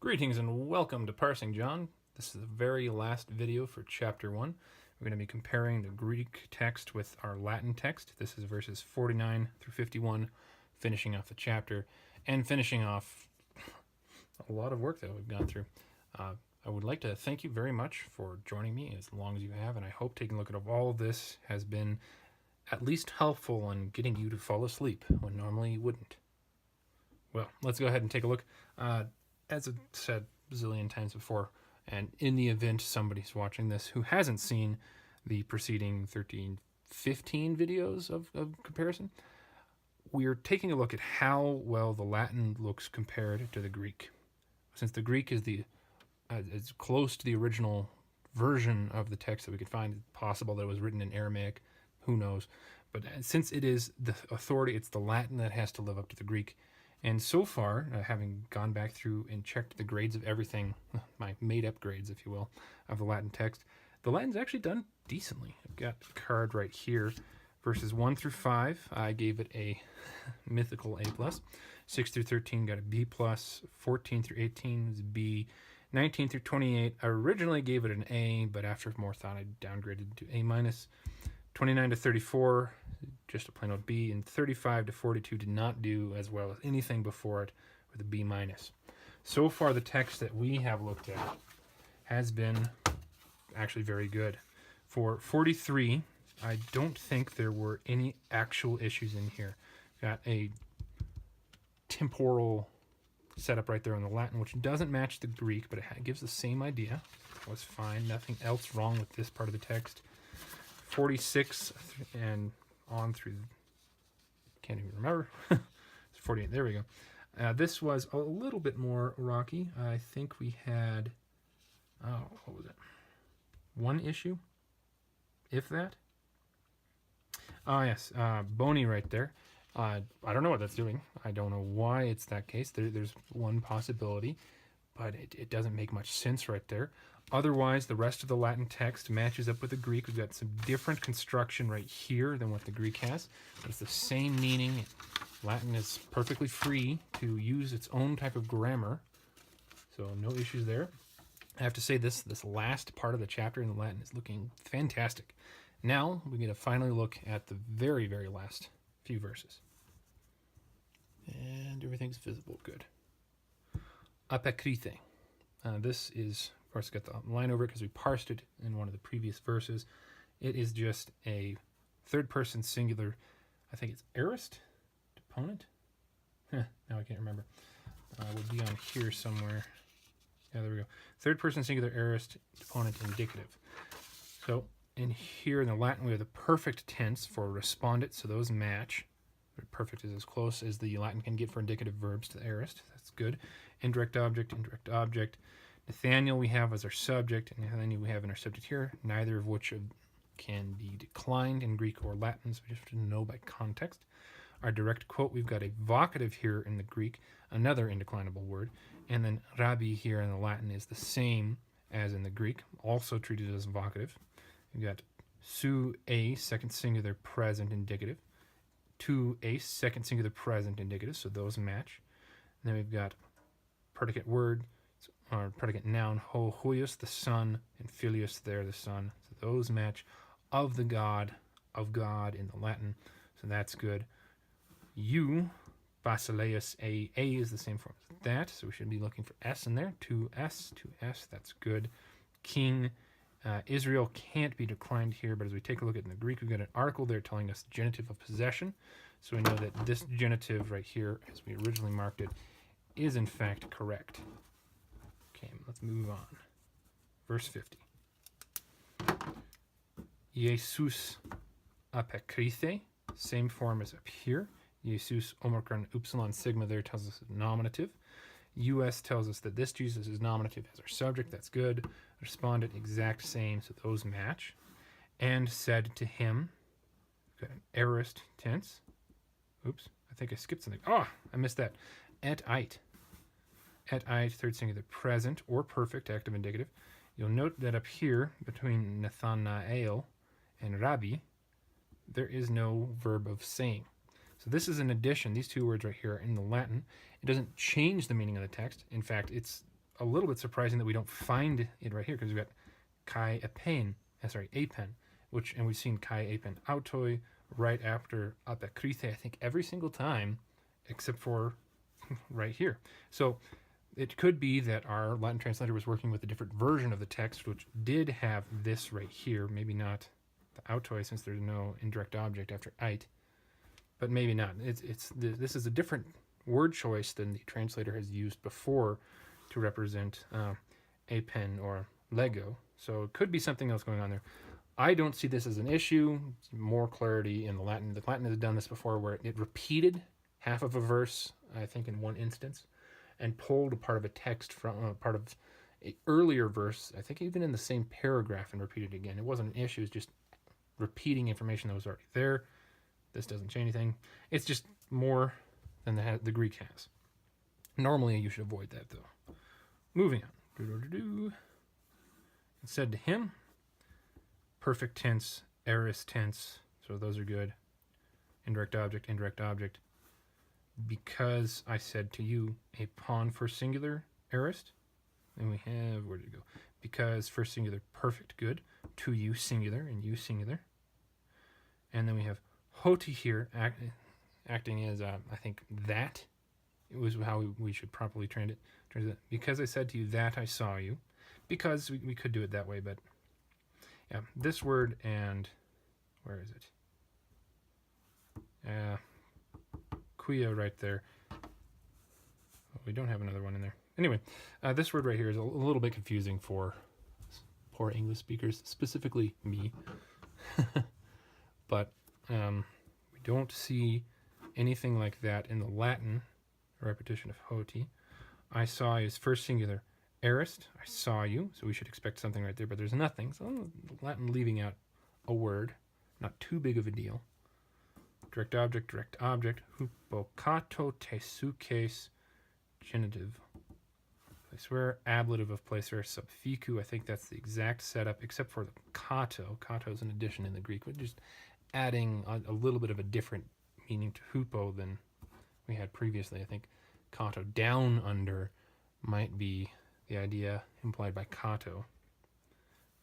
Greetings and welcome to Parsing, John. This is the very last video for Chapter 1. We're going to be comparing the Greek text with our Latin text. This is verses 49 through 51, finishing off the chapter, and finishing off a lot of work that we've gone through. I would like to thank you very much for joining me as long as you have, and I hope taking a look at all of this has been at least helpful in getting you to fall asleep when normally you wouldn't. Well, let's go ahead and take a look. As I've said a zillion times before, and in the event somebody's watching this who hasn't seen the preceding 15 videos of comparison, we're taking a look at how well the Latin looks compared to the Greek. Since the Greek is as close to the original version of the text that we could find, it's possible that it was written in Aramaic, who knows. But since it is the authority, it's the Latin that has to live up to the Greek. And so far, having gone back through and checked the grades of everything, my made-up grades, if you will, of the Latin text, the Latin's actually done decently. I've got a card right here. Verses 1 through 5, I gave it a mythical A+. 6 through 13 got a B+. 14 through 18 was a B. 19 through 28, I originally gave it an A, but after more thought, I downgraded to A-. 29 to 34, just a plain old B, and 35 to 42 did not do as well as anything before it with a B-. So far, the text that we have looked at has been actually very good. For 43, I don't think there were any actual issues in here. Got a temporal setup right there in the Latin, which doesn't match the Greek, but it gives the same idea. It was fine. Nothing else wrong with this part of the text. 46 and on through, can't even remember. It's 48, there we go. This was a little bit more rocky. I think we had, what was it? One issue, if that. Oh, yes, bony right there. I don't know what that's doing. I don't know why it's that case. There's one possibility, but it doesn't make much sense right there. Otherwise, the rest of the Latin text matches up with the Greek. We've got some different construction right here than what the Greek has, but it's the same meaning. Latin is perfectly free to use its own type of grammar, so no issues there. I have to say this last part of the chapter in the Latin is looking fantastic. Now we get to finally look at the very, very last few verses. And everything's visible, good. Apekrite. This is, of course, got the line over it because we parsed it in one of the previous verses. It is just a third-person singular, I think it's aorist, deponent? Now I can't remember. Will be on here somewhere. Yeah, there we go. Third-person singular aorist, deponent, indicative. So in here in the Latin, we have the perfect tense for respondent, so those match. Perfect is as close as the Latin can get for indicative verbs to the aorist. That's good. Indirect object, indirect object. Nathaniel we have as our subject, and Nathaniel we have in our subject here, neither of which can be declined in Greek or Latin, so we just have to know by context. Our direct quote, we've got a vocative here in the Greek, another indeclinable word, and then rabbi here in the Latin is the same as in the Greek, also treated as vocative. We've got su a, second singular present indicative, to a, second singular present indicative, so those match. And then we've got predicate word, or predicate noun, ho huios, the son, and filius there, the son. So those match. Of the God, of God in the Latin, so that's good. You, basileus, a is the same form as that, so we should be looking for S in there. 2S, that's good. King, Israel can't be declined here, but as we take a look at in the Greek, we've got an article there telling us the genitive of possession. So we know that this genitive right here, as we originally marked it, is in fact correct. Okay, let's move on. Verse 50. Jesus apekrite, same form as up here. Jesus omicron upsilon sigma there tells us nominative. US tells us that this Jesus is nominative as our subject. That's good. Respondent, exact same, so those match. And said to him, got an aorist tense. Oops, I think I skipped something. Oh, I missed that. Et eit. Et eit, third singular present or perfect, active indicative. You'll note that up here, between Nathanael and Rabbi, there is no verb of saying. So this is an addition. These two words right here are in the Latin. It doesn't change the meaning of the text. In fact, it's a little bit surprising that we don't find it right here, because we've got kai apen, apen, and we've seen kai apen autoi right after apokrythe, I think every single time, except for right here. So it could be that our Latin translator was working with a different version of the text, which did have this right here. Maybe not the autoi, since there's no indirect object after eit, but maybe not. This is a different word choice than the translator has used before to represent apen or lego. So it could be something else going on there. I don't see this as an issue. More clarity in the Latin. The Latin has done this before, where it repeated half of a verse, I think in one instance, and pulled a part of a text from part of an earlier verse, I think even in the same paragraph, and repeated it again. It wasn't an issue. It's just repeating information that was already there. This doesn't change anything. It's just more than the Greek has. Normally, you should avoid that, though. Moving on. It said to him, perfect tense, aorist tense, so those are good. Indirect object. Because I said to you, a pawn first singular, aorist. Then we have, where did it go? Because first singular, perfect, good. To you, singular, and you, singular. And then we have hoti here, acting as, I think, that. It was how we should properly translate it. Because I said to you that I saw you. Because we could do it that way, but yeah, this word and, where is it? Quia right there. Oh, we don't have another one in there. Anyway, this word right here is a little bit confusing for poor English speakers, specifically me. But we don't see anything like that in the Latin repetition of hoti. I saw is first singular aorist. I saw you, so we should expect something right there, but there's nothing. So Latin leaving out a word, not too big of a deal. Direct object, hupokato tesukes, genitive. Place where, ablative of place where, subfiku. I think that's the exact setup, except for the kato. Kato is an addition in the Greek. We're just adding a little bit of a different meaning to hupo than we had previously. I think kato, down under, might be the idea implied by kato.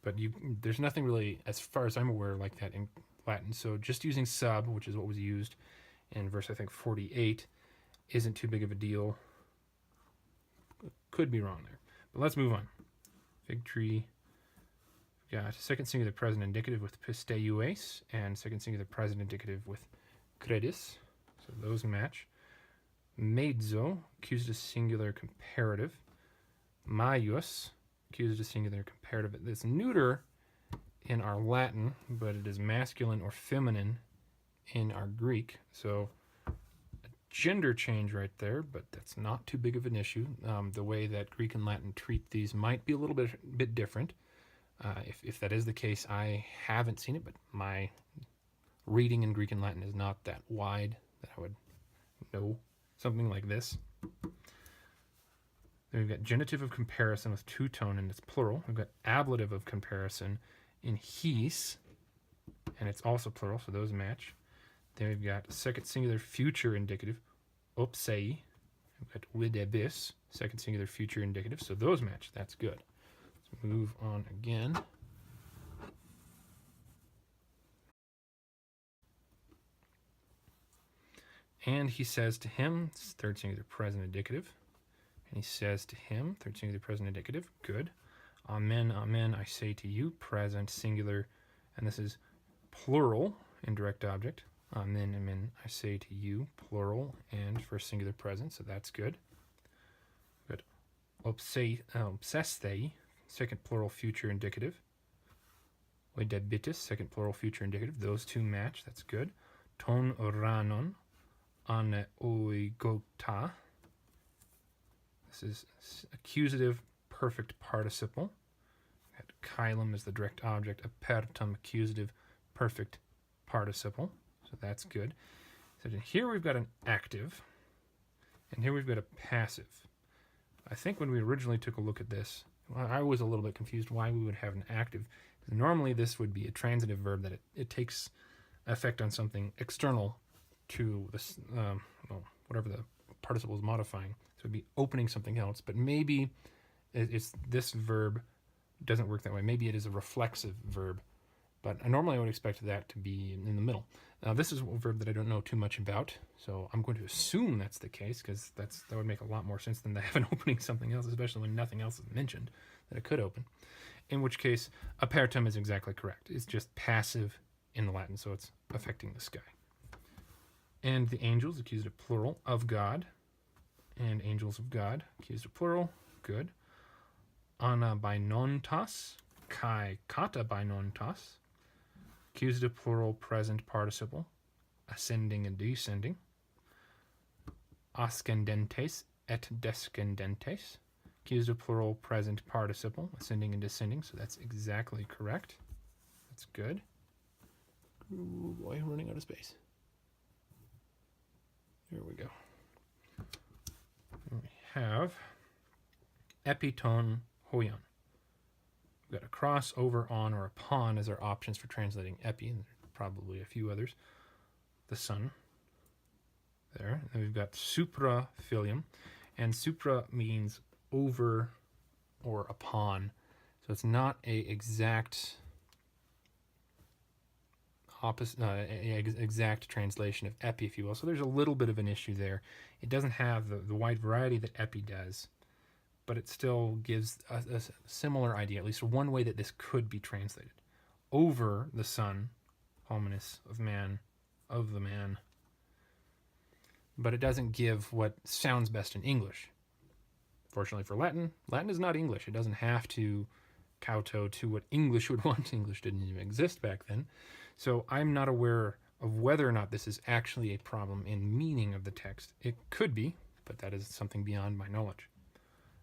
But there's nothing really, as far as I'm aware, like that in Latin. So just using sub, which is what was used in verse, I think, 48, isn't too big of a deal. Could be wrong there. But let's move on. Fig tree. We've got second singular present indicative with pisteues, and second singular present indicative with credis. So those match. Mezzo, accusative singular comparative. Maius, accusative singular comparative. It's neuter in our Latin, but it is masculine or feminine in our Greek. So a gender change right there, but that's not too big of an issue. The way that Greek and Latin treat these might be a little bit different. If that is the case, I haven't seen it, but my reading in Greek and Latin is not that wide that I would know something like this. Then we've got genitive of comparison with two-tone, and it's plural. We've got ablative of comparison in his, and it's also plural, so those match. Then we've got second singular future indicative, opsei. We've got widebis, second singular future indicative, so those match. That's good. Let's move on again. And he says to him, third singular present indicative. And he says to him, third singular present indicative, good. Amen, amen, I say to you, present singular, and this is plural, indirect object. Amen, amen, I say to you, plural, and first singular present, so that's good. Good. Obsestei, second plural future indicative. Oidebitis, second plural future indicative, those two match, that's good. Ton oranon, ane oigota. This is accusative perfect participle. Chylum is the direct object. Apertum, accusative perfect participle. So that's good. So here we've got an active, and here we've got a passive. I think when we originally took a look at this, I was a little bit confused why we would have an active. Normally this would be a transitive verb that it takes effect on something external to this, whatever the participle is modifying. So it'd be opening something else, but maybe It's this verb doesn't work that way. Maybe it is a reflexive verb, but normally I would expect that to be in the middle. Now this is a verb that I don't know too much about, so I'm going to assume that's the case, because that would make a lot more sense than to have an opening something else, especially when nothing else is mentioned that it could open. In which case, apertum is exactly correct. It's just passive in the Latin, so it's affecting the sky. And the angels, accusative plural, of God, and angels of God, accusative plural, good. Anabainontas, kai kata bainontas, accusative plural, present participle, ascending and descending. Ascendentes et descendentes, accusative plural, present participle, ascending and descending. So that's exactly correct. That's good. Ooh, boy, I'm running out of space. There we go. And we have epiton hoion. We've got a cross, over, on, or upon as our options for translating epi, and probably a few others. The sun. There. And then we've got supra filium. And supra means over or upon. So it's not a exact exact translation of epi, if you will. So there's a little bit of an issue there. It doesn't have the wide variety that epi does, but it still gives a similar idea, at least one way that this could be translated. Over the sun, hominis, of man, of the man. But it doesn't give what sounds best in English. Fortunately for Latin, Latin is not English. It doesn't have to kowtow to what English would want. English didn't even exist back then. So I'm not aware of whether or not this is actually a problem in meaning of the text. It could be, but that is something beyond my knowledge.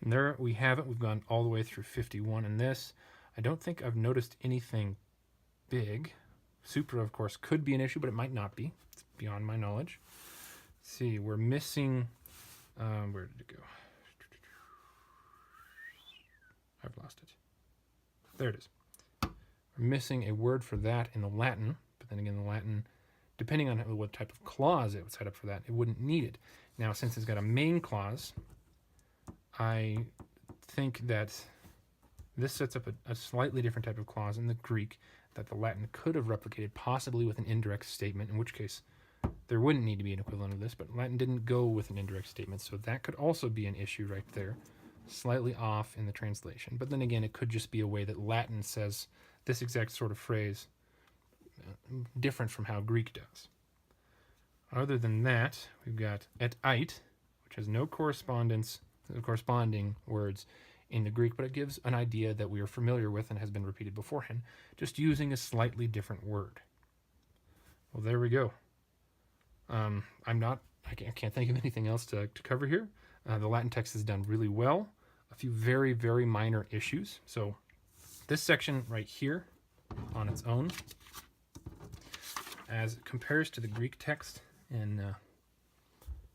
And there we have it. We've gone all the way through 51 in this. I don't think I've noticed anything big. Supra, of course, could be an issue, but it might not be. It's beyond my knowledge. Let's see, we're missing... where did it go? I've lost it. There it is. We're missing a word for that in the Latin, but then again, the Latin, depending on what type of clause it would set up for that, it wouldn't need it. Now, since it's got a main clause, I think that this sets up a slightly different type of clause in the Greek that the Latin could have replicated, possibly with an indirect statement, in which case there wouldn't need to be an equivalent of this, but Latin didn't go with an indirect statement, so that could also be an issue right there, slightly off in the translation. But then again, it could just be a way that Latin says this exact sort of phrase different from how Greek does. Other than that, we've got et ait, which has no corresponding words in the Greek, but it gives an idea that we are familiar with and has been repeated beforehand, just using a slightly different word. Well, there we go. I can't think of anything else to cover here. The Latin text is done really well. A few very, very minor issues. So this section right here on its own, as it compares to the Greek text and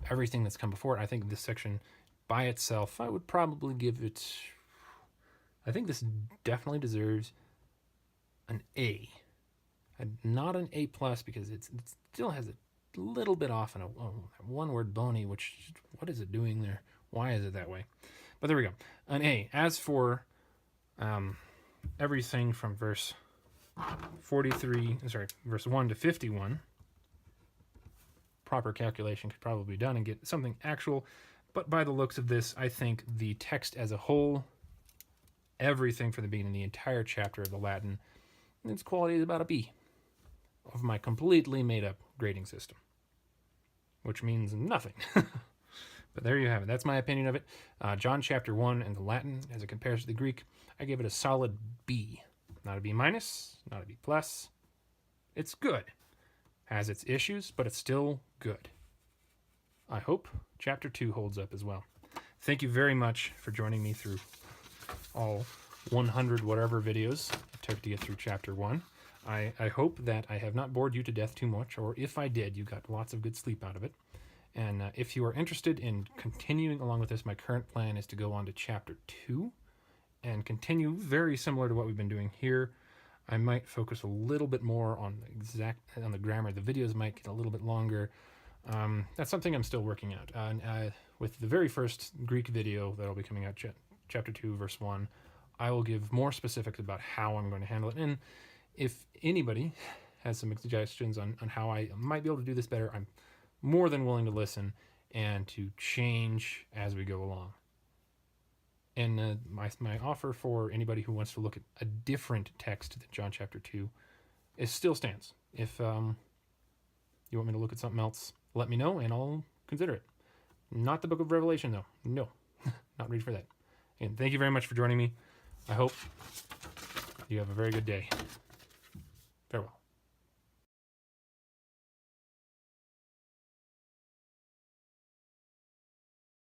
everything that's come before it, I think this section by itself, I would probably give it, I think this definitely deserves an A. Not an A+, because it still has a little bit off in one word bony, which, what is it doing there? Why is it that way? But there we go. An A. As for everything from verse 1 to 51, proper calculation could probably be done and get something actual. But by the looks of this, I think the text as a whole, everything from the beginning, the entire chapter of the Latin, its quality is about a B of my completely made-up grading system, which means nothing. But there you have it. That's my opinion of it. John chapter 1 and the Latin, as it compares to the Greek, I give it a solid B. Not a B minus, not a B plus. It's good. Has its issues, but it's still good. I hope chapter 2 holds up as well. Thank you very much for joining me through all 100 whatever videos it took to get through chapter 1. I hope that I have not bored you to death too much, or if I did, you got lots of good sleep out of it. And if you are interested in continuing along with this, my current plan is to go on to chapter 2 and continue very similar to what we've been doing here. I might focus a little bit more on the grammar. The videos might get a little bit longer. That's something I'm still working out. With the very first Greek video that'll be coming out, chapter 2, verse 1. I will give more specifics about how I'm going to handle it. And if anybody has some suggestions on how I might be able to do this better, I'm more than willing to listen and to change as we go along. And my offer for anybody who wants to look at a different text than John chapter 2 still stands. If you want me to look at something else, let me know and I'll consider it. Not the book of Revelation, though. No, not ready for that. And thank you very much for joining me. I hope you have a very good day.